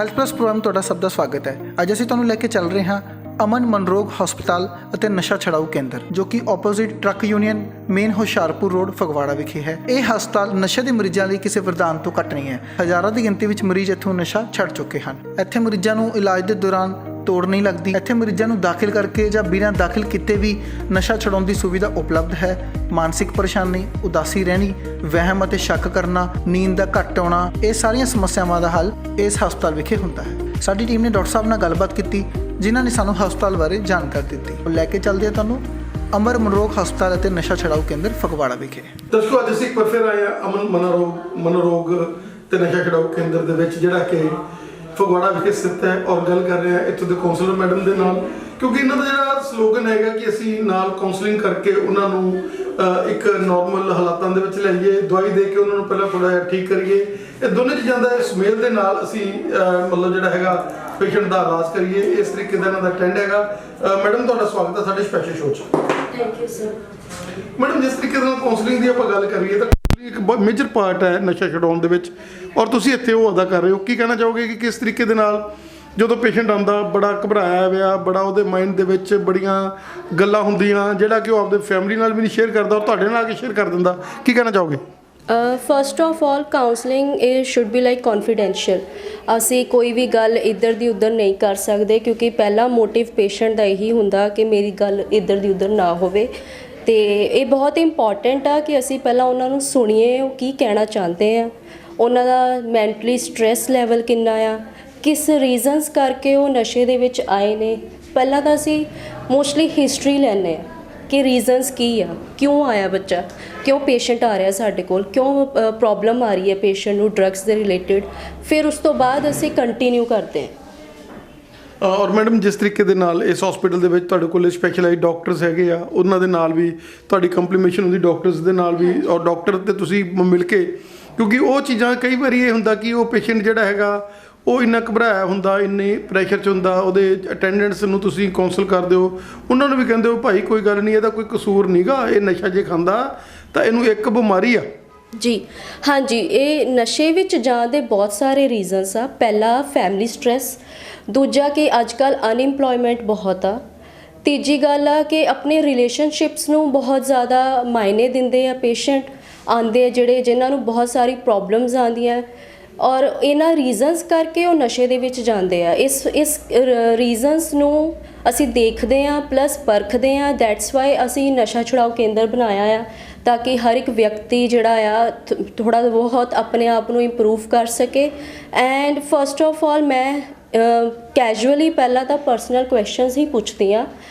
Health plus programme ਤੁਹਾਡਾ ਸਭ ਦਾ ਸਵਾਗਤ ਹੈ। ਅੱਜ ਅਸੀਂ ਤੁਹਾਨੂੰ ਲੈ ਕੇ ਚੱਲ ਰਹੇ ਹਾਂ ਅਮਨ ਮਨਰੋਗ ਹਸਪਤਾਲ ਅਤੇ ਨਸ਼ਾ ਛਡਾਊ ਕੇਂਦਰ, ਜੋ ਕਿ opposite truck union main Hoshiarpur road Phagwara ਵਿਖੇ ਹੈ। ਇਹ ਹਸਪਤਾਲ ਨਸ਼ੇ ਦੇ ਮਰੀਜ਼ਾਂ ਲਈ ਕਿਸੇ ਵਰਦਾਨ ਤੋਂ ਘੱਟ ਨਹੀਂ ਹੈ। ਹਜ਼ਾਰਾਂ ਦੀ ਗਿਣਤੀ ਵਿੱਚ ਮਰੀਜ਼ ਇੱਥੋਂ ਨਸ਼ਾ ਛੱਡ ਚੁੱਕੇ ਹਨ। ਇੱਥੇ ਮਰੀਜ਼ਾਂ ਨੂੰ ਇਲਾਜ ਦੇ ਦੌਰਾਨ ਤੋੜ ਨਹੀਂ ਲੱਗਦੀ। ਇੱਥੇ ਮਰੀਜ਼ਾਂ ਨੂੰ ਦਾਖਲ ਕਰਕੇ ਜਾਂ ਬਿਨਾਂ ਦਾਖਲ ਕੀਤੇ ਵੀ ਨਸ਼ਾ ਛਡਾਉਣ ਦੀ ਸੁਵਿਧਾ ਉਪਲਬਧ ਹੈ। ਮਾਨਸਿਕ ਪਰੇਸ਼ਾਨੀ, ਉਦਾਸੀ ਰਹਿਣੀ, ਵਹਿਮ ਅਤੇ ਸ਼ੱਕ ਕਰਨਾ, ਨੀਂਦ ਦਾ ਘੱਟ ਆਉਣਾ, ਇਹ ਸਾਰੀਆਂ ਸਮੱਸਿਆਵਾਂ ਦਾ ਹੱਲ ਇਸ ਹਸਪਤਾਲ ਵਿਖੇ ਹੁੰਦਾ ਹੈ। ਸਾਡੀ ਟੀਮ ਨੇ ਡਾਕਟਰ ਸਾਹਿਬ ਨਾਲ ਗੱਲਬਾਤ ਕੀਤੀ, ਜਿਨ੍ਹਾਂ ਨੇ ਸਾਨੂੰ ਹਸਪਤਾਲ ਬਾਰੇ ਜਾਣਕਾਰੀ ਦਿੱਤੀ। ਲੈ ਕੇ ਚੱਲਦੇ ਹਾਂ ਤੁਹਾਨੂੰ ਅਮਰ ਮਨਰੋਗ ਹਸਪਤਾਲ ਅਤੇ ਨਸ਼ਾ ਛਡਾਊ ਕੇਂਦਰ ਫਗਵਾੜਾ ਵਿਖੇ। ਦਰਸ਼ਕੋ, ਅੱਜ ਅਸੀਂ ਇੱਕ ਵਾਰ ਫਿਰ ਆਏ ਹਾਂ ਅਮਨ ਮਨਰੋਗ ਤੇ ਨਸ਼ਾ ਛਡਾਊ ਕੇਂਦਰ ਦੇ ਵਿੱਚ, ਜਿਹੜਾ ਕਿ ਫਗਵਾੜਾ ਵਿਖੇ ਸਥਿਤ ਹੈ, ਔਰ ਗੱਲ ਕਰ ਰਹੇ ਹਾਂ ਇੱਥੋਂ ਦੇ ਕਾਉਂਸਲਰ ਮੈਡਮ ਦੇ ਨਾਲ, ਕਿਉਂਕਿ ਇਹਨਾਂ ਦਾ ਜਿਹੜਾ ਸਲੋਗਨ ਹੈਗਾ ਕਿ ਅਸੀਂ ਨਾਲ ਕਾਉਂਸਲਿੰਗ ਕਰਕੇ ਉਹਨਾਂ ਨੂੰ ਇੱਕ ਨੋਰਮਲ ਹਾਲਾਤਾਂ ਦੇ ਵਿੱਚ ਲਿਆਈਏ, ਦਵਾਈ ਦੇ ਕੇ ਉਹਨਾਂ ਨੂੰ ਪਹਿਲਾਂ ਥੋੜ੍ਹਾ ਜਿਹਾ ਠੀਕ ਕਰੀਏ। ਇਹ ਦੋਨੇ ਚੀਜ਼ਾਂ ਦਾ ਸੁਮੇਲ ਦੇ ਨਾਲ ਅਸੀਂ ਮਤਲਬ ਜਿਹੜਾ ਹੈਗਾ ਪੇਸ਼ੈਂਟ ਦਾ ਇਲਾਜ ਕਰੀਏ, ਇਸ ਤਰੀਕੇ ਦਾ ਇਹਨਾਂ ਦਾ ਟ੍ਰੈਂਡ ਹੈਗਾ। ਮੈਡਮ, ਤੁਹਾਡਾ ਸਵਾਗਤ ਹੈ ਸਾਡੇ ਸਪੈਸ਼ਲ ਸ਼ੋਅ 'ਚ। Thank you sir. ਮੈਡਮ, ਜਿਸ ਤਰੀਕੇ ਨਾਲ ਕਾਉਂਸਲਿੰਗ ਦੀ ਆਪਾਂ ਗੱਲ ਕਰੀਏ ਤਾਂ ਇੱਕ ਬਹੁਤ ਮੇਜਰ ਪਾਰਟ ਹੈ ਨਸ਼ਾ ਛਡਾਉਣ ਦੇ ਵਿੱਚ, ਔਰ ਤੁਸੀਂ ਇੱਥੇ ਉਹ ਅਦਾ ਕਰ ਰਹੇ ਹੋ। ਕੀ ਕਹਿਣਾ ਚਾਹੋਗੇ ਕਿ ਕਿਸ ਤਰੀਕੇ ਦੇ ਨਾਲ ਜਦੋਂ ਪੇਸ਼ੈਂਟ ਆਉਂਦਾ ਬੜਾ ਘਬਰਾਇਆ ਹੋਇਆ, ਬੜਾ ਉਹਦੇ ਮਾਈਂਡ ਦੇ ਵਿੱਚ ਬੜੀਆਂ ਗੱਲਾਂ ਹੁੰਦੀਆਂ, ਜਿਹੜਾ ਕਿ ਉਹ ਆਪਦੇ ਫੈਮਿਲੀ ਨਾਲ ਵੀ ਨਹੀਂ ਸ਼ੇਅਰ ਕਰਦਾ ਔਰ ਤੁਹਾਡੇ ਨਾਲ ਆ ਕੇ ਸ਼ੇਅਰ ਕਰ ਦਿੰਦਾ, ਕੀ ਕਹਿਣਾ ਚਾਹੋਗੇ? ਫਸਟ ਆਫ ਆਲ, ਕਾਉਂਸਲਿੰਗ ਇਹ ਸ਼ੁੱਡ ਬੀ ਲਾਈਕ ਕੌਨਫੀਡੈਂਸ਼ੀਅਲ। ਅਸੀਂ ਕੋਈ ਵੀ ਗੱਲ ਇੱਧਰ ਦੀ ਉੱਧਰ ਨਹੀਂ ਕਰ ਸਕਦੇ, ਕਿਉਂਕਿ ਪਹਿਲਾ ਮੋਟਿਵ ਪੇਸ਼ੈਂਟ ਦਾ ਇਹੀ ਹੁੰਦਾ ਕਿ ਮੇਰੀ ਗੱਲ ਇੱਧਰ ਦੀ ਉੱਧਰ ਨਾ ਹੋਵੇ। ਅਤੇ ਇਹ ਬਹੁਤ ਇੰਪੋਰਟੈਂਟ ਆ ਕਿ ਅਸੀਂ ਪਹਿਲਾਂ ਉਹਨਾਂ ਨੂੰ ਸੁਣੀਏ, ਉਹ ਕੀ ਕਹਿਣਾ ਚਾਹੁੰਦੇ ਆ, ਉਹਨਾਂ ਦਾ ਮੈਂਟਲੀ ਸਟਰੈਸ ਲੈਵਲ ਕਿੰਨਾ ਆ, ਕਿਸ ਰੀਜ਼ਨਸ ਕਰਕੇ ਉਹ ਨਸ਼ੇ ਦੇ ਵਿੱਚ ਆਏ ਨੇ। ਪਹਿਲਾਂ ਤਾਂ ਅਸੀਂ ਮੋਸਟਲੀ ਹਿਸਟਰੀ ਲੈਂਦੇ ਹਾਂ ਕਿ ਰੀਜ਼ਨਸ ਕੀ ਆ, ਕਿਉਂ ਆਇਆ ਬੱਚਾ, ਕਿਉਂ ਪੇਸ਼ੈਂਟ ਆ ਰਿਹਾ ਸਾਡੇ ਕੋਲ, ਕਿਉਂ ਪ੍ਰੋਬਲਮ ਆ ਰਹੀ ਹੈ ਪੇਸ਼ੈਂਟ ਨੂੰ ਡਰੱਗਸ ਦੇ ਰਿਲੇਟਿਡ। ਫਿਰ ਉਸ ਤੋਂ ਬਾਅਦ ਅਸੀਂ ਕੰਟੀਨਿਊ ਕਰਦੇ ਹਾਂ। ਔਰ ਮੈਡਮ, ਜਿਸ ਤਰੀਕੇ ਦੇ ਨਾਲ ਇਸ ਹਸਪੀਟਲ ਦੇ ਵਿੱਚ ਤੁਹਾਡੇ ਕੋਲ ਸਪੈਸ਼ਲਾਈਜ਼ਡ ਡਾਕਟਰਸ ਹੈਗੇ ਆ, ਉਹਨਾਂ ਦੇ ਨਾਲ ਵੀ ਤੁਹਾਡੀ ਕੰਪਲੀਮੇਸ਼ਨ ਹੁੰਦੀ, ਡਾਕਟਰਸ ਦੇ ਨਾਲ ਵੀ, ਔਰ ਡਾਕਟਰ ਤੇ ਤੁਸੀਂ ਮਿਲ ਕੇ, ਕਿਉਂਕਿ ਉਹ ਚੀਜ਼ਾਂ ਕਈ ਵਾਰੀ ਇਹ ਹੁੰਦਾ ਕਿ ਉਹ ਪੇਸ਼ੈਂਟ ਜਿਹੜਾ ਹੈਗਾ ਉਹ ਇੰਨਾ ਘਬਰਾਇਆ ਹੁੰਦਾ, ਇੰਨੇ ਪ੍ਰੈਸ਼ਰ 'ਚ ਹੁੰਦਾ, ਉਹਦੇ ਅਟੈਂਡੈਂਟਸ ਨੂੰ ਤੁਸੀਂ ਕਾਉਂਸਲ ਕਰਦੇ ਹੋ, ਉਹਨਾਂ ਨੂੰ ਵੀ ਕਹਿੰਦੇ ਹੋ ਭਾਈ ਕੋਈ ਗੱਲ ਨਹੀਂ, ਇਹਦਾ ਕੋਈ ਕਸੂਰ ਨਹੀਂਗਾ, ਇਹ ਨਸ਼ਾ ਜੇ ਖਾਂਦਾ ਤਾਂ ਇਹਨੂੰ ਇੱਕ ਬਿਮਾਰੀ ਆ। ਜੀ ਹਾਂਜੀ, ਇਹ ਨਸ਼ੇ ਵਿੱਚ ਜਾਣ ਦੇ ਬਹੁਤ ਸਾਰੇ ਰੀਜ਼ਨਸ ਆ। ਪਹਿਲਾ ਫੈਮਿਲੀ ਸਟਰੈਸ, ਦੂਜਾ ਕਿ ਅੱਜ ਕੱਲ੍ਹ ਅਨਇੰਪਲੋਇਮੈਂਟ ਬਹੁਤ ਆ, ਤੀਜੀ ਗੱਲ ਆ ਕਿ ਆਪਣੇ ਰਿਲੇਸ਼ਨਸ਼ਿਪਸ ਨੂੰ ਬਹੁਤ ਜ਼ਿਆਦਾ ਮਾਇਨੇ ਦਿੰਦੇ ਆ। ਪੇਸ਼ੈਂਟ ਆਉਂਦੇ ਆ ਜਿਨ੍ਹਾਂ ਨੂੰ ਬਹੁਤ ਸਾਰੀ ਪ੍ਰੋਬਲਮਸ ਆਉਂਦੀਆਂ, ਔਰ ਇਹਨਾਂ ਰੀਜ਼ਨਸ ਕਰਕੇ ਉਹ ਨਸ਼ੇ ਦੇ ਵਿੱਚ ਜਾਂਦੇ ਆ। ਇਸ ਰੀਜ਼ਨਸ ਨੂੰ ਅਸੀਂ ਦੇਖਦੇ ਹਾਂ ਪਲੱਸ ਪਰਖਦੇ ਹਾਂ। ਦੈਟਸ ਵਾਈ ਅਸੀਂ ਨਸ਼ਾ ਛੁਡਾਊ ਕੇਂਦਰ ਬਣਾਇਆ ਆ, ਤਾਂ ਕਿ ਹਰ ਇੱਕ ਵਿਅਕਤੀ ਜਿਹੜਾ ਆ ਥੋੜ੍ਹਾ ਬਹੁਤ ਆਪਣੇ ਆਪ ਨੂੰ ਇੰਪਰੂਵ ਕਰ ਸਕੇ। ਐਂਡ ਫਸਟ ਆਫ ਆਲ ਮੈਂ ਕੈਜੂਅਲੀ ਪਹਿਲਾਂ ਤਾਂ ਪਰਸਨਲ ਕੁਐਸਚਨਸ ਹੀ ਪੁੱਛਦੀ ਹਾਂ,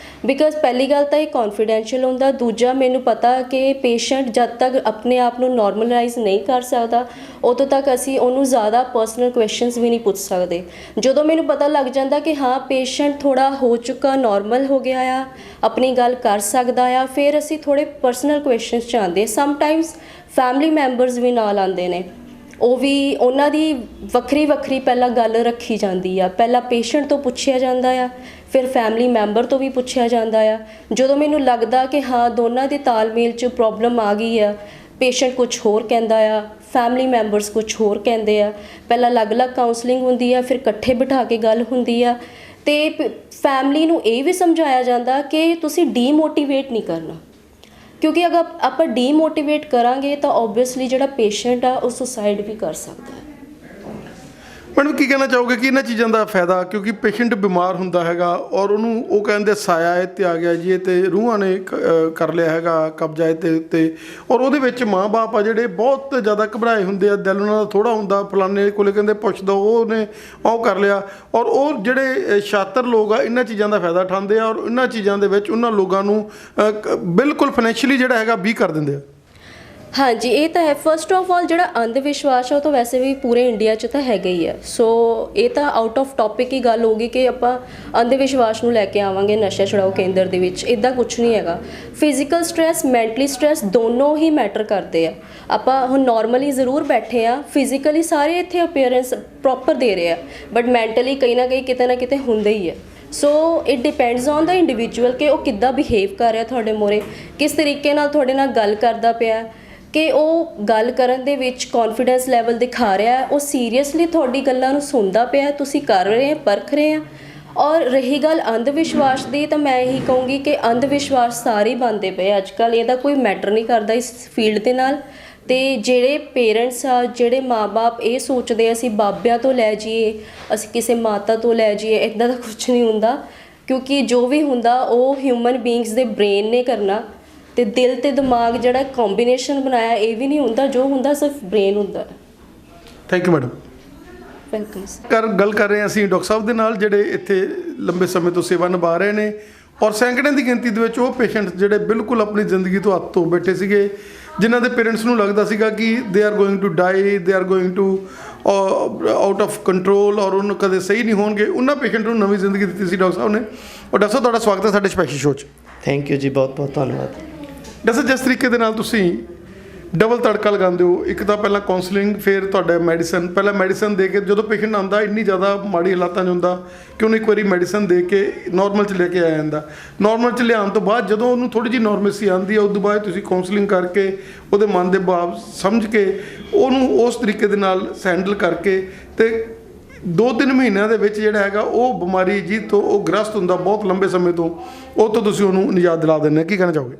ਬਿਕਾਜ਼ ਪਹਿਲੀ ਗੱਲ ਤਾਂ ਇਹ ਕੌਨਫੀਡੈਂਸ਼ੀਅਲ ਹੁੰਦਾ। ਦੂਜਾ, ਮੈਨੂੰ ਪਤਾ ਕਿ ਪੇਸ਼ੈਂਟ ਜਦ ਤੱਕ ਆਪਣੇ ਆਪ ਨੂੰ ਨੋਰਮਲਾਈਜ਼ ਨਹੀਂ ਕਰ ਸਕਦਾ, ਉਦੋਂ ਤੱਕ ਅਸੀਂ ਉਹਨੂੰ ਜ਼ਿਆਦਾ ਪਰਸਨਲ ਕੁਐਸਚਨਸ ਵੀ ਨਹੀਂ ਪੁੱਛ ਸਕਦੇ। ਜਦੋਂ ਮੈਨੂੰ ਪਤਾ ਲੱਗ ਜਾਂਦਾ ਕਿ ਹਾਂ ਪੇਸ਼ੈਂਟ ਥੋੜ੍ਹਾ ਹੋ ਚੁੱਕਾ, ਨੋਰਮਲ ਹੋ ਗਿਆ ਆ, ਆਪਣੀ ਗੱਲ ਕਰ ਸਕਦਾ ਆ, ਫਿਰ ਅਸੀਂ ਥੋੜ੍ਹੇ ਪਰਸਨਲ ਕੁਐਸਚਨਸ 'ਚ ਆਉਂਦੇ। ਸਮਟਾਈਮਸ ਫੈਮਿਲੀ ਮੈਂਬਰਸ ਵੀ ਨਾਲ ਆਉਂਦੇ ਨੇ, ਉਹ ਵੀ ਉਹਨਾਂ ਦੀ ਵੱਖਰੀ ਪਹਿਲਾਂ ਗੱਲ ਰੱਖੀ ਜਾਂਦੀ ਆ। ਪਹਿਲਾਂ ਪੇਸ਼ੈਂਟ ਤੋਂ ਪੁੱਛਿਆ ਜਾਂਦਾ ਆ, ਫਿਰ ਫੈਮਿਲੀ ਮੈਂਬਰ ਤੋਂ ਵੀ ਪੁੱਛਿਆ ਜਾਂਦਾ ਆ। ਜਦੋਂ ਮੈਨੂੰ ਲੱਗਦਾ ਕਿ ਹਾਂ ਦੋਨਾਂ ਦੇ ਤਾਲਮੇਲ 'ਚ ਪ੍ਰੋਬਲਮ ਆ ਗਈ ਆ, ਪੇਸ਼ੈਂਟ ਕੁਝ ਹੋਰ ਕਹਿੰਦਾ ਆ, ਫੈਮਿਲੀ ਮੈਂਬਰਸ ਕੁਝ ਹੋਰ ਕਹਿੰਦੇ ਆ, ਪਹਿਲਾਂ ਅਲੱਗ-ਅਲੱਗ ਕਾਉਂਸਲਿੰਗ ਹੁੰਦੀ ਆ, ਫਿਰ ਇਕੱਠੇ ਬਿਠਾ ਕੇ ਗੱਲ ਹੁੰਦੀ ਆ। ਅਤੇ ਫੈਮਿਲੀ ਨੂੰ ਇਹ ਵੀ ਸਮਝਾਇਆ ਜਾਂਦਾ ਕਿ ਤੁਸੀਂ ਡੀਮੋਟੀਵੇਟ ਨਹੀਂ ਕਰਨਾ, ਕਿਉਂਕਿ ਅਗਰ ਆਪਾਂ ਡੀਮੋਟੀਵੇਟ ਕਰਾਂਗੇ ਤਾਂ ਓਬਵੀਅਸਲੀ ਜਿਹੜਾ ਪੇਸ਼ੈਂਟ ਆ ਉਹ ਸੁਸਾਈਡ ਵੀ ਕਰ ਸਕਦਾ ਹੈ। ਮੈਡਮ, ਕੀ ਕਹਿਣਾ ਚਾਹੋਗੇ ਕਿ ਇਹਨਾਂ ਚੀਜ਼ਾਂ ਦਾ ਫਾਇਦਾ, ਕਿਉਂਕਿ ਪੇਸ਼ੈਂਟ ਬਿਮਾਰ ਹੁੰਦਾ ਹੈਗਾ ਔਰ ਉਹਨੂੰ ਉਹ ਕਹਿੰਦੇ ਸਾਇਆ ਇਹ 'ਤੇ ਆ ਗਿਆ ਜੀ, ਇਹ 'ਤੇ ਰੂਹਾਂ ਨੇ ਕਰ ਲਿਆ ਹੈਗਾ ਕਬਜ਼ਾ ਇਹ 'ਤੇ ਉੱਤੇ, ਔਰ ਉਹਦੇ ਵਿੱਚ ਮਾਂ-ਬਾਪ ਆ ਜਿਹੜੇ ਬਹੁਤ ਜ਼ਿਆਦਾ ਘਬਰਾਏ ਹੁੰਦੇ ਆ, ਦਿਲ ਉਹਨਾਂ ਦਾ ਥੋੜ੍ਹਾ ਹੁੰਦਾ, ਫਲਾਣੇ ਕੋਲੇ ਕਹਿੰਦੇ ਪੁੱਛ ਦੋ, ਉਹਨੇ ਉਹ ਕਰ ਲਿਆ। ਔਰ ਉਹ ਜਿਹੜੇ ਸ਼ਾਤਰ ਲੋਕ ਆ ਇਹਨਾਂ ਚੀਜ਼ਾਂ ਦਾ ਫਾਇਦਾ ਉਠਾਉਂਦੇ ਆ, ਔਰ ਇਹਨਾਂ ਚੀਜ਼ਾਂ ਦੇ ਵਿੱਚ ਉਹਨਾਂ ਲੋਕਾਂ ਨੂੰ ਬਿਲਕੁਲ ਫਾਈਨੈਂਸ਼ੀਅਲੀ ਜਿਹੜਾ ਹੈਗਾ ਵੀਕ ਕਰ ਦਿੰਦੇ ਆ। ਹਾਂਜੀ, ਇਹ ਤਾਂ ਹੈ। ਫਸਟ ਆਫ ਆਲ ਜਿਹੜਾ ਅੰਧ ਵਿਸ਼ਵਾਸ ਆ ਉਹ ਤਾਂ ਵੈਸੇ ਵੀ ਪੂਰੇ ਇੰਡੀਆ 'ਚ ਤਾਂ ਹੈਗਾ ਹੀ ਹੈ। ਸੋ ਇਹ ਤਾਂ ਆਊਟ ਆਫ ਟੋਪਿਕ ਹੀ ਗੱਲ ਹੋਗੀ ਕਿ ਆਪਾਂ ਅੰਧ ਵਿਸ਼ਵਾਸ ਨੂੰ ਲੈ ਕੇ ਆਵਾਂਗੇ ਨਸ਼ਾ ਛੁਡਾਊ ਕੇਂਦਰ ਦੇ ਵਿੱਚ। ਇੱਦਾਂ ਕੁਛ ਨਹੀਂ ਹੈਗਾ। ਫਿਜ਼ੀਕਲ ਸਟਰੈਸ, ਮੈਂਟਲੀ ਸਟਰੈਸ ਦੋਨੋਂ ਹੀ ਮੈਟਰ ਕਰਦੇ ਆ। ਆਪਾਂ ਹੁਣ ਨੋਰਮਲੀ ਜ਼ਰੂਰ ਬੈਠੇ ਆ, ਫਿਜ਼ੀਕਲੀ ਸਾਰੇ ਇੱਥੇ ਅਪੀਅਰੈਂਸ ਪ੍ਰੋਪਰ ਦੇ ਰਹੇ ਆ, ਬਟ ਮੈਂਟਲੀ ਕहीं ਨਾ ਕहीं ਕਿਤੇ ਨਾ ਕਿਤੇ ਹੁੰਦਾ ਹੀ ਹੈ। So it depends on the individual ਕਿ ਉਹ ਕਿੱਦਾਂ ਬਿਹੇਵ ਕਰ ਰਿਹਾ ਤੁਹਾਡੇ ਮੂਹਰੇ, ਕਿਸ ਤਰੀਕੇ ਨਾਲ ਤੁਹਾਡੇ ਨਾਲ ਗੱਲ ਕਰਦਾ ਪਿਆ, ਕਿ ਉਹ ਗੱਲ ਕਰਨ ਦੇ ਵਿੱਚ ਕੌਨਫੀਡੈਂਸ ਲੈਵਲ ਦਿਖਾ ਰਿਹਾ ਹੈ, ਉਹ ਸੀਰੀਅਸਲੀ ਤੁਹਾਡੀ ਗੱਲਾਂ ਨੂੰ ਸੁਣਦਾ ਪਿਆ, ਤੁਸੀਂ ਕਰ ਰਹੇ ਆ, ਪਰਖ ਰਹੇ ਆ। ਔਰ ਰਹੀ ਗੱਲ ਅੰਧ ਵਿਸ਼ਵਾਸ ਦੀ, ਤਾਂ ਮੈਂ ਇਹੀ ਕਹੂੰਗੀ ਕਿ ਅੰਧ ਵਿਸ਼ਵਾਸ ਸਾਰੇ ਹੀ ਬਣਦੇ ਪਏ ਅੱਜ ਕੱਲ੍ਹ, ਇਹਦਾ ਕੋਈ ਮੈਟਰ ਨਹੀਂ ਕਰਦਾ ਇਸ ਫੀਲਡ ਦੇ ਨਾਲ। ਅਤੇ ਜਿਹੜੇ ਪੇਰੈਂਟਸ ਆ, ਜਿਹੜੇ ਮਾਂ-ਬਾਪ ਇਹ ਸੋਚਦੇ ਆ ਅਸੀਂ ਬਾਬਿਆਂ ਤੋਂ ਲੈ ਜਾਈਏ, ਅਸੀਂ ਕਿਸੇ ਮਾਤਾ ਤੋਂ ਲੈ ਜਾਈਏ, ਇੱਦਾਂ ਦਾ ਕੁਛ ਨਹੀਂ ਹੁੰਦਾ। ਕਿਉਂਕਿ ਜੋ ਵੀ ਹੁੰਦਾ ਉਹ ਹਿਊਮਨ ਬੀਇੰਗਸ ਦੇ ਬ੍ਰੇਨ ਨੇ ਕਰਨਾ, ਅਤੇ ਦਿਲ ਅਤੇ ਦਿਮਾਗ ਜਿਹੜਾ ਕੰਬੀਨੇਸ਼ਨ ਬਣਾਇਆ ਇਹ ਵੀ ਨਹੀਂ ਹੁੰਦਾ, ਜੋ ਹੁੰਦਾ ਸਿਰਫ ਬ੍ਰੇਨ ਹੁੰਦਾ। Thank you madam. ਵੈਲਕਮ। ਗੱਲ ਕਰ ਰਹੇ ਹਾਂ ਅਸੀਂ ਡਾਕਟਰ ਸਾਹਿਬ ਦੇ ਨਾਲ, ਜਿਹੜੇ ਇੱਥੇ ਲੰਬੇ ਸਮੇਂ ਤੋਂ ਸੇਵਾ ਨਿਭਾ ਰਹੇ ਨੇ, ਔਰ ਸੈਂਕੜਿਆਂ ਦੀ ਗਿਣਤੀ ਦੇ ਵਿੱਚ ਉਹ ਪੇਸ਼ੈਂਟ ਜਿਹੜੇ ਬਿਲਕੁਲ ਆਪਣੀ ਜ਼ਿੰਦਗੀ ਤੋਂ ਹੱਥ ਧੋ ਬੈਠੇ ਸੀਗੇ, ਜਿਨ੍ਹਾਂ ਦੇ ਪੇਰੈਂਟਸ ਨੂੰ ਲੱਗਦਾ ਸੀਗਾ ਕਿ ਦੇ are going to die, they are going to out of control, ਔਰ ਉਹਨੂੰ ਕਦੇ ਸਹੀ ਨਹੀਂ ਹੋਣਗੇ। ਉਹਨਾਂ ਪੇਸ਼ੈਂਟ ਨੂੰ ਨਵੀਂ ਜ਼ਿੰਦਗੀ ਦਿੱਤੀ ਸੀ ਡਾਕਟਰ ਸਾਹਿਬ ਨੇ। ਔਰ ਡਾਕਟਰ ਸਾਹਿਬ, ਤੁਹਾਡਾ ਸਵਾਗਤ ਹੈ ਸਾਡੇ ਸਪੈਸ਼ਲ ਸ਼ੋਅ 'ਚ। ਥੈਂਕ ਯੂ ਜੀ, ਬਹੁਤ ਬਹੁਤ ਧੰਨਵਾਦ। ਡਾਕਟਰ ਸਾਹਿਬ, ਜਿਸ ਤਰੀਕੇ ਦੇ ਨਾਲ ਤੁਸੀਂ ਡਬਲ ਤੜਕਾ ਲਗਾਉਂਦੇ ਹੋ, ਇੱਕ ਤਾਂ ਪਹਿਲਾਂ ਕਾਉਂਸਲਿੰਗ, ਫਿਰ ਤੁਹਾਡਾ ਮੈਡੀਸਨ। ਪਹਿਲਾਂ ਮੈਡੀਸਨ ਦੇ ਕੇ ਜਦੋਂ ਪੇਸ਼ੈਂਟ ਆਉਂਦਾ ਇੰਨੀ ਜ਼ਿਆਦਾ ਮਾੜੀ ਹਾਲਾਤਾਂ 'ਚ ਹੁੰਦਾ ਕਿ ਉਹਨੂੰ ਇੱਕ ਵਾਰੀ ਮੈਡੀਸਨ ਦੇ ਕੇ ਨੋਰਮਲ 'ਚ ਲੈ ਕੇ ਆਇਆ ਜਾਂਦਾ। ਨੋਰਮਲ 'ਚ ਲਿਆਉਣ ਤੋਂ ਬਾਅਦ ਜਦੋਂ ਉਹਨੂੰ ਥੋੜ੍ਹੀ ਜਿਹੀ ਨੋਰਮੇਸੀ ਆਉਂਦੀ ਹੈ, ਉਸ ਤੋਂ ਬਾਅਦ ਤੁਸੀਂ ਕਾਉਂਸਲਿੰਗ ਕਰਕੇ ਉਹਦੇ ਮਨ ਦੇ ਭਾਵ ਸਮਝ ਕੇ ਉਹਨੂੰ ਉਸ ਤਰੀਕੇ ਦੇ ਨਾਲ ਹੈਂਡਲ ਕਰਕੇ, ਅਤੇ 2-3 ਮਹੀਨਿਆਂ ਦੇ ਵਿੱਚ ਜਿਹੜਾ ਹੈਗਾ ਉਹ ਬਿਮਾਰੀ ਜਿਹਦੇ ਤੋਂ ਉਹ ਗ੍ਰਸਤ ਹੁੰਦਾ ਬਹੁਤ ਲੰਬੇ ਸਮੇਂ ਤੋਂ, ਉਹ ਤੋਂ ਤੁਸੀਂ ਉਹਨੂੰ ਨਿਜਾਤ ਦਿਲਾ ਦਿੰਦੇ। ਕੀ ਕਹਿਣਾ ਚਾਹੋਗੇ?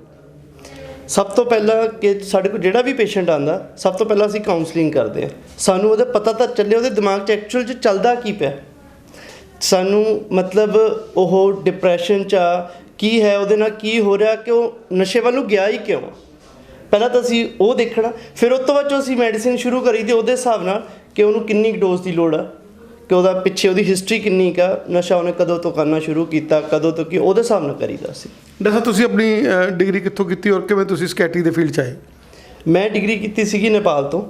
ਸਭ ਤੋਂ ਪਹਿਲਾਂ ਕਿ ਸਾਡੇ ਕੋਲ ਜਿਹੜਾ ਵੀ ਪੇਸ਼ੈਂਟ ਆਉਂਦਾ, ਸਭ ਤੋਂ ਪਹਿਲਾਂ ਅਸੀਂ ਕਾਉਂਸਲਿੰਗ ਕਰਦੇ ਹਾਂ। ਸਾਨੂੰ ਉਹਦਾ ਪਤਾ ਤਾਂ ਚੱਲੇ ਉਹਦੇ ਦਿਮਾਗ 'ਚ ਐਕਚੁਅਲ 'ਚ ਚੱਲਦਾ ਕੀ ਪਿਆ। ਸਾਨੂੰ ਮਤਲਬ ਉਹ ਡਿਪਰੈਸ਼ਨ 'ਚ ਆ, ਕੀ ਹੈ ਉਹਦੇ ਨਾਲ, ਕੀ ਹੋ ਰਿਹਾ, ਕਿ ਉਹ ਨਸ਼ੇ ਵੱਲ ਨੂੰ ਗਿਆ ਹੀ ਕਿਉਂ। ਪਹਿਲਾਂ ਤਾਂ ਅਸੀਂ ਉਹ ਦੇਖਣਾ, ਫਿਰ ਉਸ ਤੋਂ ਬਾਅਦ 'ਚੋਂ ਅਸੀਂ ਮੈਡੀਸਿਨ ਸ਼ੁਰੂ ਕਰੀ ਦੀ ਉਹਦੇ ਹਿਸਾਬ ਨਾਲ ਕਿ ਉਹਨੂੰ ਕਿੰਨੀ ਡੋਜ਼ ਦੀ ਲੋੜ ਆ, ਕਿ ਉਹਦਾ ਪਿੱਛੇ ਉਹਦੀ ਹਿਸਟਰੀ ਕਿੰਨੀ ਕੁ, ਨਸ਼ਾ ਉਹਨੇ ਕਦੋਂ ਤੋਂ ਕਰਨਾ ਸ਼ੁਰੂ ਕੀਤਾ, ਕਦੋਂ ਤੋਂ, ਕੀ ਉਹਦੇ ਹਿਸਾਬ ਨਾਲ ਕਰੀਦਾ ਸੀ। ਡਾਕਟਰ ਸਾਹਿਬ, ਤੁਸੀਂ ਆਪਣੀ ਡਿਗਰੀ ਕਿੱਥੋਂ ਕੀਤੀ ਔਰ ਕਿਵੇਂ ਤੁਸੀਂ ਸਕੈਟਰੀ ਦੇ ਫੀਲਡ 'ਚ ਆਏ? ਮੈਂ ਡਿਗਰੀ ਕੀਤੀ ਸੀਗੀ ਨੇਪਾਲ ਤੋਂ,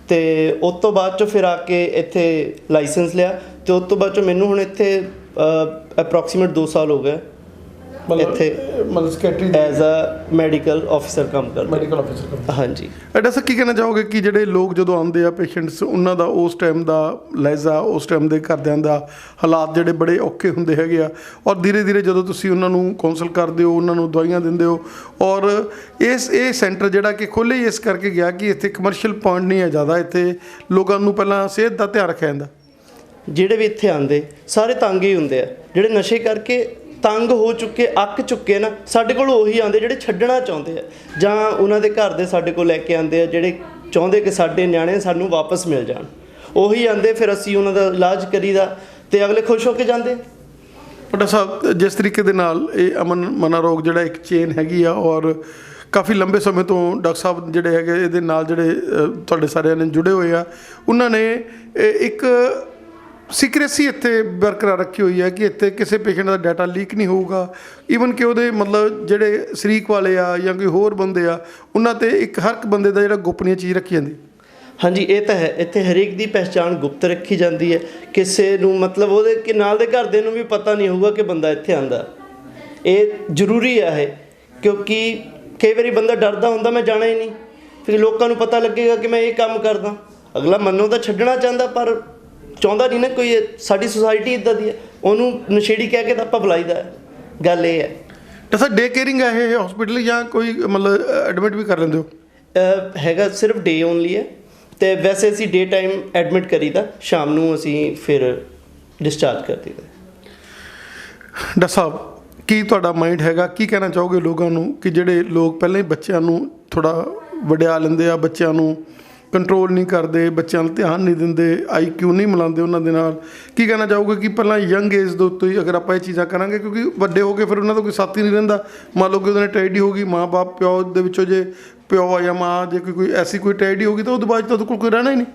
ਅਤੇ ਉਸ ਤੋਂ ਬਾਅਦ 'ਚੋਂ ਫਿਰ ਆ ਕੇ ਇੱਥੇ ਲਾਇਸੈਂਸ ਲਿਆ, ਅਤੇ ਉਸ ਤੋਂ ਬਾਅਦ 'ਚੋਂ ਮੈਨੂੰ ਹੁਣ ਇੱਥੇ ਅਪਰੋਕਸੀਮੇਟ 2 ਸਾਲ ਹੋ ਗਏ ਇੱਥੇ ਸਕੈਟਰੀ ਐਜ਼ ਅ ਮੈਡੀਕਲ ਆਫਿਸਰ ਕੰਮ ਕਰਦਾ। Medical officer. ਹਾਂਜੀ। ਡਾਕਟਰ ਸਾਹਿਬ, ਕੀ ਕਹਿਣਾ ਚਾਹੋਗੇ ਕਿ ਜਿਹੜੇ ਲੋਕ ਜਦੋਂ ਆਉਂਦੇ ਆ ਪੇਸ਼ੈਂਟਸ, ਉਹਨਾਂ ਦਾ ਉਸ ਟਾਈਮ ਦਾ ਲਹਿਜ਼ਾ, ਉਸ ਟਾਈਮ ਦੇ ਘਰਦਿਆਂ ਦਾ ਹਾਲਾਤ ਜਿਹੜੇ ਬੜੇ ਔਖੇ ਹੁੰਦੇ ਹੈਗੇ ਆ, ਔਰ ਧੀਰੇ ਧੀਰੇ ਜਦੋਂ ਤੁਸੀਂ ਉਹਨਾਂ ਨੂੰ ਕਾਉਂਸਲ ਕਰਦੇ ਹੋ, ਉਹਨਾਂ ਨੂੰ ਦਵਾਈਆਂ ਦਿੰਦੇ ਹੋ, ਔਰ ਇਹ ਸੈਂਟਰ ਜਿਹੜਾ ਕਿ ਖੋਲ੍ਹੇ ਹੀ ਇਸ ਕਰਕੇ ਗਿਆ ਕਿ ਇੱਥੇ ਕਮਰਸ਼ੀਅਲ ਪੁਆਇੰਟ ਨਹੀਂ ਹੈ ਜ਼ਿਆਦਾ, ਇੱਥੇ ਲੋਕਾਂ ਨੂੰ ਪਹਿਲਾਂ ਸਿਹਤ ਦਾ ਧਿਆਨ ਰੱਖਿਆ ਜਾਂਦਾ। ਜਿਹੜੇ ਵੀ ਇੱਥੇ ਆਉਂਦੇ ਸਾਰੇ ਤੰਗ ਹੀ ਹੁੰਦੇ ਆ, ਜਿਹੜੇ ਨਸ਼ੇ ਕਰਕੇ ਤੰਗ ਹੋ ਚੁੱਕੇ, ਅੱਕ ਚੁੱਕੇ ਨਾ, ਸਾਡੇ ਕੋਲ ਉਹੀ ਆਉਂਦੇ ਜਿਹੜੇ ਛੱਡਣਾ ਚਾਹੁੰਦੇ ਆ, ਜਾਂ ਉਹਨਾਂ ਦੇ ਘਰ ਦੇ ਸਾਡੇ ਕੋਲ ਲੈ ਕੇ ਆਉਂਦੇ ਆ ਜਿਹੜੇ ਚਾਹੁੰਦੇ ਕਿ ਸਾਡੇ ਨਿਆਣੇ ਸਾਨੂੰ ਵਾਪਸ ਮਿਲ ਜਾਣ। ਉਹੀ ਆਉਂਦੇ, ਫਿਰ ਅਸੀਂ ਉਹਨਾਂ ਦਾ ਇਲਾਜ ਕਰੀਦਾ ਅਤੇ ਅਗਲੇ ਖੁਸ਼ ਹੋ ਕੇ ਜਾਂਦੇ। ਡਾਕਟਰ ਸਾਹਿਬ, ਜਿਸ ਤਰੀਕੇ ਦੇ ਨਾਲ ਇਹ ਅਮਨ ਮਨਾ ਰੋਗ ਜਿਹੜਾ ਇੱਕ ਚੇਨ ਹੈਗੀ ਆ, ਔਰ ਕਾਫੀ ਲੰਬੇ ਸਮੇਂ ਤੋਂ ਡਾਕਟਰ ਸਾਹਿਬ ਜਿਹੜੇ ਹੈਗੇ ਇਹਦੇ ਨਾਲ ਜਿਹੜੇ ਤੁਹਾਡੇ ਸਾਰਿਆਂ ਨੇ ਜੁੜੇ ਹੋਏ ਆ, ਉਹਨਾਂ ਨੇ ਇੱਕ ਸੀਕ੍ਰੇਸੀ ਇੱਥੇ ਬਰਕਰਾਰ ਰੱਖੀ ਹੋਈ ਹੈ ਕਿ ਇੱਥੇ ਕਿਸੇ ਪੇਸ਼ੈਂਟ ਦਾ ਡਾਟਾ ਲੀਕ ਨਹੀਂ ਹੋਊਗਾ। ਈਵਨ ਕਿ ਉਹਦੇ ਮਤਲਬ ਜਿਹੜੇ ਸ਼ਰੀਕ ਵਾਲੇ ਆ ਜਾਂ ਕੋਈ ਹੋਰ ਬੰਦੇ ਆ, ਉਹਨਾਂ 'ਤੇ ਇੱਕ ਹਰ ਇੱਕ ਬੰਦੇ ਦਾ ਜਿਹੜਾ ਗੋਪਨੀय ਚੀਜ਼ ਰੱਖੀ ਜਾਂਦੀ। ਹਾਂਜੀ, ਇਹ ਤਾਂ ਹੈ। ਇੱਥੇ ਹਰੇਕ ਦੀ ਪਹਿਚਾਣ ਗੁਪਤ ਰੱਖੀ ਜਾਂਦੀ ਹੈ। ਕਿਸੇ ਨੂੰ ਮਤਲਬ ਉਹਦੇ ਕਿ ਨਾਲ ਦੇ ਘਰਦੇ ਨੂੰ ਵੀ ਪਤਾ ਨਹੀਂ ਹੋਊਗਾ ਕਿ ਬੰਦਾ ਇੱਥੇ ਆਉਂਦਾ। ਇਹ ਜ਼ਰੂਰੀ ਹੈ ਕਿਉਂਕਿ ਕਈ ਵਾਰੀ ਬੰਦਾ ਡਰਦਾ ਹੁੰਦਾ, ਮੈਂ ਜਾਣਾ ਹੀ ਨਹੀਂ, ਫਿਰ ਲੋਕਾਂ ਨੂੰ ਪਤਾ ਲੱਗੇਗਾ ਕਿ ਮੈਂ ਇਹ ਕੰਮ ਕਰਦਾ। ਅਗਲਾ ਮੰਨੋ ਤਾਂ ਛੱਡਣਾ ਚਾਹੁੰਦਾ, ਪਰ ਚਾਹੁੰਦਾ ਨਹੀਂ ਨਾ ਕੋਈ। ਸਾਡੀ ਸੁਸਾਇਟੀ ਇੱਦਾਂ ਦੀ ਹੈ, ਉਹਨੂੰ ਨਸ਼ੇੜੀ ਕਹਿ ਕੇ ਤਾਂ ਆਪਾਂ ਬੁਲਾਈਦਾ। ਗੱਲ ਇਹ ਹੈ। ਡਾਕਟਰ ਸਾਹਿਬ, ਡੇ ਕੇਅਰਿੰਗ ਹੈ ਇਹ ਹਸਪੀਟਲ, ਜਾਂ ਕੋਈ ਮਤਲਬ ਐਡਮਿਟ ਵੀ ਕਰ ਲੈਂਦੇ ਹੋ? ਹੈਗਾ, ਸਿਰਫ ਡੇ ਓਨਲੀ ਹੈ, ਅਤੇ ਵੈਸੇ ਅਸੀਂ ਡੇ ਟਾਈਮ ਐਡਮਿਟ ਕਰੀਦਾ, ਸ਼ਾਮ ਨੂੰ ਅਸੀਂ ਫਿਰ ਡਿਸਚਾਰਜ ਕਰ ਦਈਦਾ। ਡਾਕਟਰ ਸਾਹਿਬ, ਕੀ ਤੁਹਾਡਾ ਮਾਈਂਡ ਹੈਗਾ, ਕੀ ਕਹਿਣਾ ਚਾਹੋਗੇ ਲੋਕਾਂ ਨੂੰ ਕਿ ਜਿਹੜੇ ਲੋਕ ਪਹਿਲਾਂ ਹੀ ਬੱਚਿਆਂ ਨੂੰ ਥੋੜ੍ਹਾ ਵਡਿਆ ਲੈਂਦੇ ਆ, ਬੱਚਿਆਂ ਨੂੰ ਕੰਟਰੋਲ ਨਹੀਂ ਕਰਦੇ, ਬੱਚਿਆਂ ਨੂੰ ਧਿਆਨ ਨਹੀਂ ਦਿੰਦੇ, IQ ਨਹੀਂ ਮਿਲਾਉਂਦੇ ਉਹਨਾਂ ਦੇ ਨਾਲ? ਕੀ ਕਹਿਣਾ ਚਾਹੋਗੇ ਕਿ ਪਹਿਲਾਂ ਯੰਗ ਏਜ ਦੇ ਉੱਤੇ ਹੀ ਅਗਰ ਆਪਾਂ ਇਹ ਚੀਜ਼ਾਂ ਕਰਾਂਗੇ, ਕਿਉਂਕਿ ਵੱਡੇ ਹੋ ਕੇ ਫਿਰ ਉਹਨਾਂ ਦਾ ਕੋਈ ਸਾਥੀ ਨਹੀਂ ਰਹਿੰਦਾ। ਮੰਨ ਲਓ ਕਿ ਉਹਦੇ ਨਾਲ ਟ੍ਰੈਜਡੀ ਹੋ ਗਈ, ਮਾਂ ਬਾਪ ਪਿਓ ਦੇ ਵਿੱਚੋਂ ਜੇ ਪਿਓ ਆ ਜਾਂ ਮਾਂ, ਜੇ ਕੋਈ ਐਸੀ ਕੋਈ ਟ੍ਰੈਜਡੀ ਹੋ ਗਈ ਤਾਂ ਉਹਦੇ ਬਾਅਦ ਤਾਂ ਉਹਦੇ ਕੋਲ ਕੋਈ ਰਹਿਣਾ ਹੀ ਨਹੀਂ।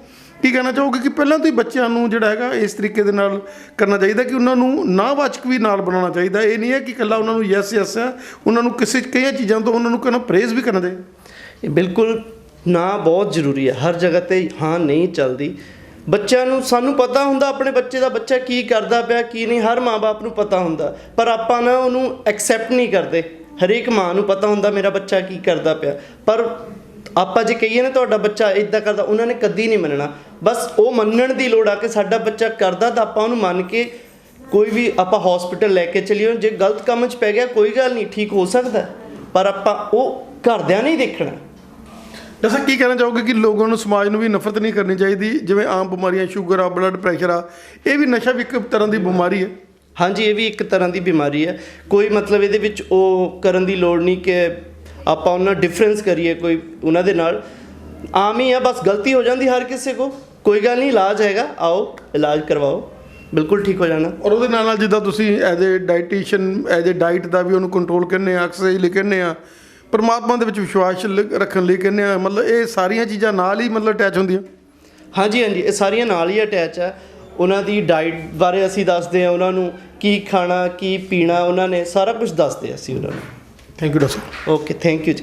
ਕੀ ਕਹਿਣਾ ਚਾਹੋਗੇ ਕਿ ਪਹਿਲਾਂ ਤੋਂ ਹੀ ਬੱਚਿਆਂ ਨੂੰ ਜਿਹੜਾ ਹੈਗਾ ਇਸ ਤਰੀਕੇ ਦੇ ਨਾਲ ਕਰਨਾ ਚਾਹੀਦਾ ਕਿ ਉਹਨਾਂ ਨੂੰ ਨਾਵਾਚਕ ਵੀ ਨਾਲ ਬਣਾਉਣਾ ਚਾਹੀਦਾ? ਇਹ ਨਹੀਂ ਹੈ ਕਿ ਇਕੱਲਾ ਉਹਨਾਂ ਨੂੰ ਯੈਸ ਯੈਸ ਹੈ, ਉਹਨਾਂ ਨੂੰ ਕਈਆਂ ਚੀਜ਼ਾਂ ਤੋਂ ਉਹਨਾਂ ਨੂੰ ਕਹਿਣਾ ਪ੍ਰੇਜ਼ ਵੀ ਕਰਨਾ ਚਾਹੀਦਾ। ਬਿਲਕੁਲ ਨਾ, ਬਹੁਤ ਜ਼ਰੂਰੀ ਹੈ। ਹਰ ਜਗ੍ਹਾ 'ਤੇ ਹਾਂ ਨਹੀਂ ਚੱਲਦੀ। ਬੱਚਿਆਂ ਨੂੰ, ਸਾਨੂੰ ਪਤਾ ਹੁੰਦਾ ਆਪਣੇ ਬੱਚੇ ਦਾ, ਬੱਚਾ ਕੀ ਕਰਦਾ ਪਿਆ ਕੀ ਨਹੀਂ, ਹਰ ਮਾਂ-ਬਾਪ ਨੂੰ ਪਤਾ ਹੁੰਦਾ, ਪਰ ਆਪਾਂ ਨਾ ਉਹਨੂੰ ਐਕਸੈਪਟ ਨਹੀਂ ਕਰਦੇ। ਹਰੇਕ ਮਾਂ ਨੂੰ ਪਤਾ ਹੁੰਦਾ ਮੇਰਾ ਬੱਚਾ ਕੀ ਕਰਦਾ ਪਿਆ, ਪਰ ਆਪਾਂ ਜੇ ਕਹੀਏ ਨਾ ਤੁਹਾਡਾ ਬੱਚਾ ਇੱਦਾਂ ਕਰਦਾ, ਉਹਨਾਂ ਨੇ ਕਦੀ ਨਹੀਂ ਮੰਨਣਾ। ਬਸ ਉਹ ਮੰਨਣ ਦੀ ਲੋੜ ਆ ਕਿ ਸਾਡਾ ਬੱਚਾ ਕਰਦਾ, ਤਾਂ ਆਪਾਂ ਉਹਨੂੰ ਮੰਨ ਕੇ ਕੋਈ ਵੀ ਆਪਾਂ ਹੌਸਪੀਟਲ ਲੈ ਕੇ ਚੱਲੀਏ। ਜੇ ਗਲਤ ਕੰਮ 'ਚ ਪੈ ਗਿਆ ਕੋਈ ਗੱਲ ਨਹੀਂ, ਠੀਕ ਹੋ ਸਕਦਾ, ਪਰ ਆਪਾਂ ਉਹ ਘਰਦਿਆਂ ਨਹੀਂ ਦੇਖਣਾ। ਦੱਸੋ ਕੀ ਕਹਿਣਾ ਚਾਹੋਗੇ ਕਿ ਲੋਕਾਂ ਨੂੰ, ਸਮਾਜ ਨੂੰ ਵੀ ਨਫ਼ਰਤ ਨਹੀਂ ਕਰਨੀ ਚਾਹੀਦੀ? ਜਿਵੇਂ ਆਮ ਬਿਮਾਰੀਆਂ, ਸ਼ੂਗਰ ਆ, ਬਲੱਡ ਪ੍ਰੈਸ਼ਰ ਆ, ਇਹ ਵੀ ਨਸ਼ਾ ਵੀ ਇੱਕ ਤਰ੍ਹਾਂ ਦੀ ਬਿਮਾਰੀ ਹੈ। ਹਾਂਜੀ, ਇਹ ਵੀ ਇੱਕ ਤਰ੍ਹਾਂ ਦੀ ਬਿਮਾਰੀ ਹੈ। ਕੋਈ ਮਤਲਬ ਇਹਦੇ ਵਿੱਚ ਉਹ ਕਰਨ ਦੀ ਲੋੜ ਨਹੀਂ ਕਿ ਆਪਾਂ ਉਹਨਾਂ ਡਿਫਰੈਂਸ ਕਰੀਏ ਕੋਈ ਉਹਨਾਂ ਦੇ ਨਾਲ। ਆਮ ਹੀ ਆ, ਬਸ ਗਲਤੀ ਹੋ ਜਾਂਦੀ ਹਰ ਕਿਸੇ ਕੋ। ਕੋਈ ਗੱਲ ਨਹੀਂ, ਇਲਾਜ ਹੈਗਾ, ਆਓ ਇਲਾਜ ਕਰਵਾਓ, ਬਿਲਕੁਲ ਠੀਕ ਹੋ ਜਾਣਾ। ਔਰ ਉਹਦੇ ਨਾਲ ਜਿੱਦਾਂ ਤੁਸੀਂ as a dietitian, as a diet ਦਾ ਵੀ ਉਹਨੂੰ ਕੰਟਰੋਲ ਕਰਨੇ ਆ, ਐਕਸਰਸਾਈਜ਼ ਲਈ ਕਹਿੰਦੇ ਆ, ਪਰਮਾਤਮਾ ਦੇ ਵਿੱਚ ਵਿਸ਼ਵਾਸ ਰੱਖਣ ਲਈ ਕਹਿੰਦੇ ਆ, ਮਤਲਬ ਇਹ ਸਾਰੀਆਂ ਚੀਜ਼ਾਂ ਨਾਲ ਹੀ ਮਤਲਬ ਅਟੈਚ ਹੁੰਦੀਆਂ। ਹਾਂਜੀ ਹਾਂਜੀ, ਇਹ ਸਾਰੀਆਂ ਨਾਲ ਹੀ ਅਟੈਚ ਹੈ। ਉਹਨਾਂ ਦੀ ਡਾਈਟ ਬਾਰੇ ਅਸੀਂ ਦੱਸਦੇ ਹਾਂ, ਉਹਨਾਂ ਨੂੰ ਕੀ ਖਾਣਾ ਕੀ ਪੀਣਾ, ਉਹਨਾਂ ਨੇ ਸਾਰਾ ਕੁਝ ਦੱਸਦੇ ਅਸੀਂ ਉਹਨਾਂ ਨੂੰ। Thank you doctor. Okay, thank you ਜੀ।